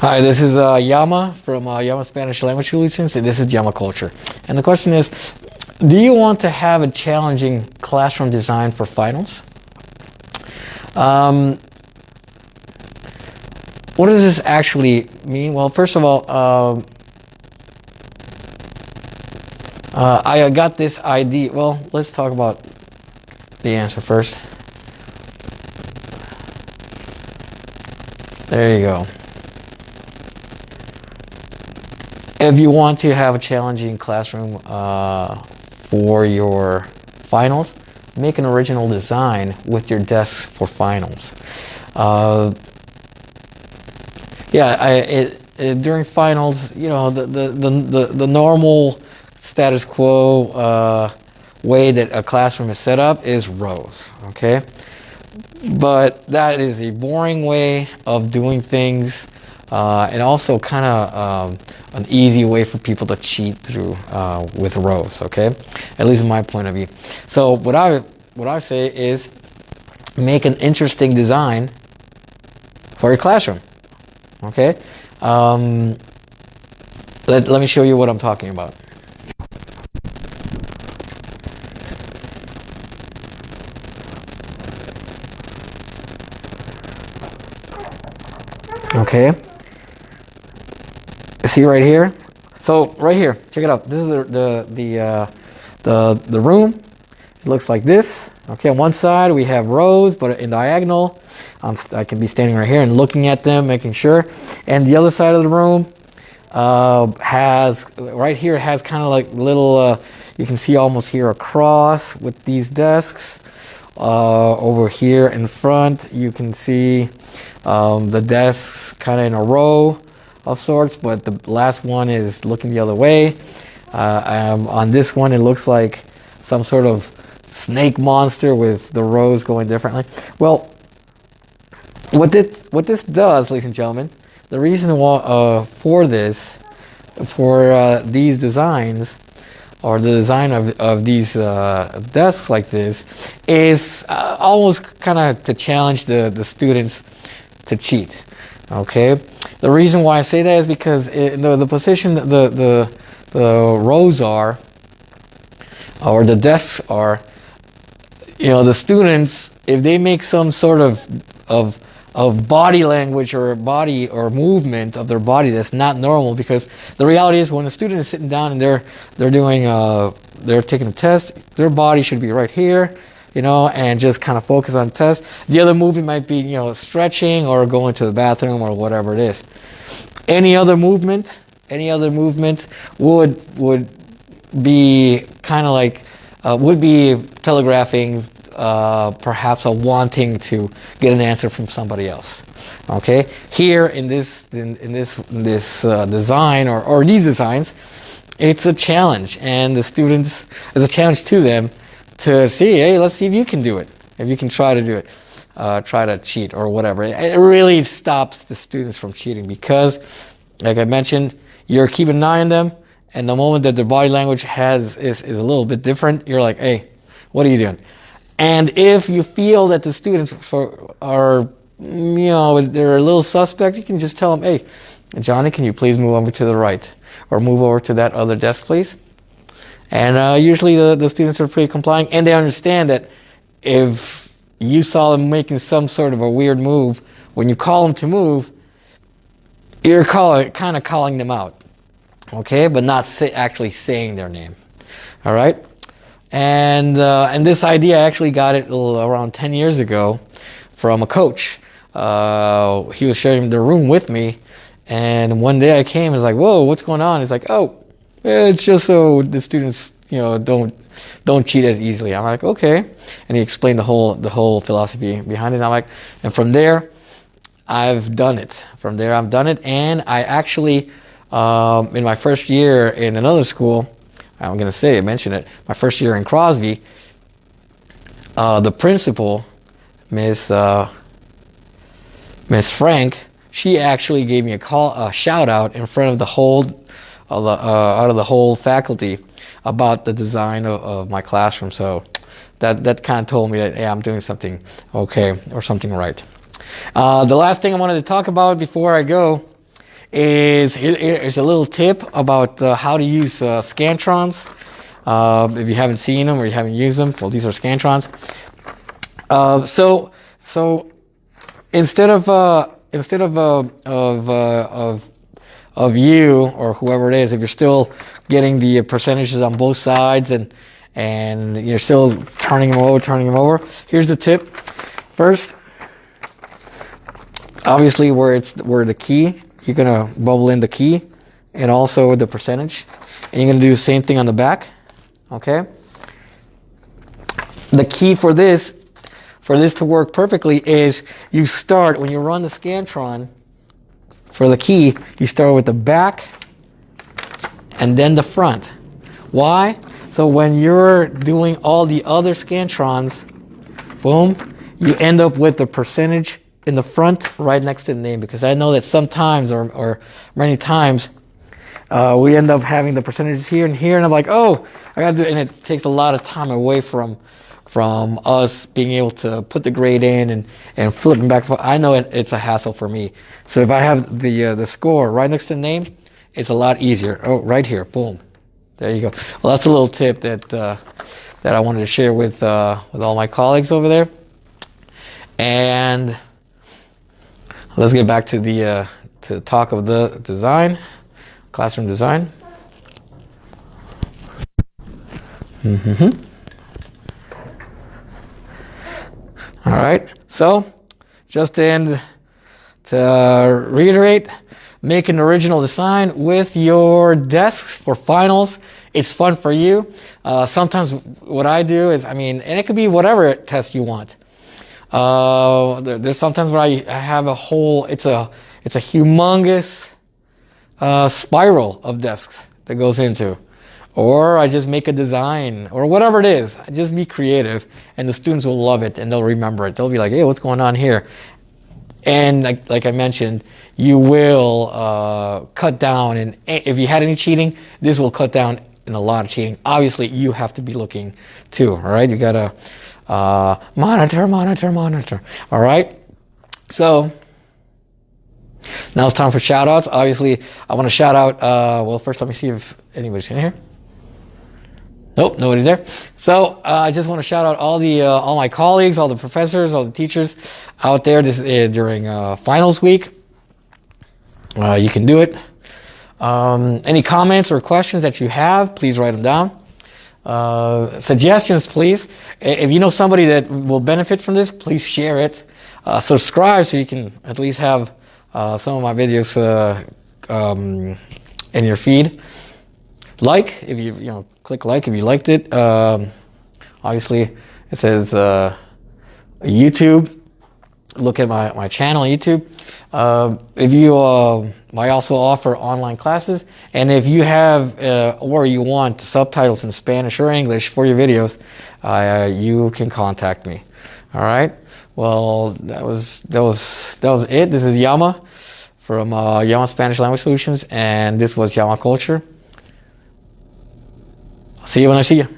Hi, this is Yama from Yama Spanish Language Solutions, and this is YAMA Culture. And the question is, do you want to have a challenging classroom design for finals? What does this actually mean? Well, first of all, I got this idea. Well, let's talk about the answer first. There you go. If you want to have a challenging classroom for your finals, make an original design with your desks for finals. During finals, you know, the normal status quo way that a classroom is set up is rows, okay? But that is a boring way of doing things, and also kind of an easy way for people to cheat through with rows, okay? At least in my point of view. So what I say is make an interesting design for your classroom, okay? Let me show you what I'm talking about. Okay. See right here. So right here, check it out. This is the room. It looks like this. Okay, on one side we have rows, but in diagonal, I can be standing right here and looking at them, making sure. And the other side of the room has kind of like little. You can see almost here a cross with these desks. Over here in front, you can see the desks kind of in a row of sorts, but the last one is looking the other way. On this one, it looks like some sort of snake monster with the rows going differently. Well, what this does, ladies and gentlemen, the reason for these designs, or the design of these desks like this, is almost kind of to challenge the students to cheat. Okay, the reason why I say that is because the position that the rows are, or the desks are, you know, the students, if they make some sort of body language or body or movement of their body that's not normal, because the reality is when a student is sitting down and they're taking a test, their body should be right here, you know, and just kind of focus on the test. The other movement might be, you know, stretching or going to the bathroom or whatever it is. Any other movement would be kind of like would be telegraphing perhaps a wanting to get an answer from somebody else. Okay, here in this design or these designs, it's a challenge, and the students, it's a challenge to them to see, hey, let's see if you can do it, if you can try to do it, try to cheat or whatever. It really stops the students from cheating because, like I mentioned, you're keeping an eye on them, and the moment that their body language is a little bit different, you're like, hey, what are you doing? And if you feel that the students are, you know, they're a little suspect, you can just tell them, hey, Johnny, can you please move over to the right? Or move over to that other desk, please? And usually the students are pretty complying, and they understand that if you saw them making some sort of a weird move, when you call them to move, you're kind of calling them out, okay? But not actually saying their name, all right? And this idea, I actually got it around 10 years ago from a coach. He was sharing the room with me, and one day I came and was like, whoa, what's going on? He's like, oh, it's just so the students, you know, don't cheat as easily. I'm like, okay. And he explained the whole philosophy behind it. And I'm like, and from there, I've done it. And I actually, in my first year in another school, I'm going to mention it, my first year in Crosby, the principal, Miss Frank, she actually gave me a shout out in front of the whole faculty about the design of my classroom. So that kind of told me that, hey, I'm doing something okay or something right. The last thing I wanted to talk about before I go is a little tip about how to use Scantrons. If you haven't seen them or you haven't used them, well, these are Scantrons. So instead of you or whoever it is, if you're still getting the percentages on both sides and you're still turning them over, here's the tip. First, obviously where the key, you're gonna bubble in the key and also the percentage, and you're gonna do the same thing on the back. Okay. The key for this to work perfectly is you start when you run the Scantron for the key. You start with the back and then the front. Why? So when you're doing all the other Scantrons, boom, you end up with the percentage in the front right next to the name, because I know that sometimes or many times we end up having the percentages here and here, and I'm like, oh, I gotta do it, and it takes a lot of time away from us being able to put the grade in and flipping back. I know it's a hassle for me. So if I have the score right next to the name, it's a lot easier. Oh, right here, boom, there you go. Well, that's a little tip that I wanted to share with all my colleagues over there. And let's get back to the talk of the design, classroom design. All right, so just to reiterate, make an original design with your desks for finals. It's fun for you. Sometimes what I do is, and it could be whatever test you want. There's sometimes where I have a whole, it's a humongous spiral of desks that goes into. Or I just make a design, or whatever it is. I just be creative, and the students will love it, and they'll remember it. They'll be like, hey, what's going on here? And like I mentioned, you will cut down, and if you had any cheating, this will cut down in a lot of cheating. Obviously, you have to be looking too, all right? You gotta monitor. All right? So now it's time for shout outs. Obviously, I want to shout out, well, first let me see if anybody's in here. Nope, nobody's there. So I just want to shout out all my colleagues, all the professors, all the teachers out there during finals week. You can do it. Any comments or questions that you have, please write them down. Suggestions, please. If you know somebody that will benefit from this, please share it. Subscribe so you can at least have some of my videos in your feed. Like, if you click like if you liked it. Obviously, it says YouTube. Look at my channel on YouTube. If you, I also offer online classes, and if you have or you want subtitles in Spanish or English for your videos, you can contact me. All right. Well, that was it. This is YAMA from YAMA Spanish Language Solutions, and this was YAMA Culture. See you when I see you.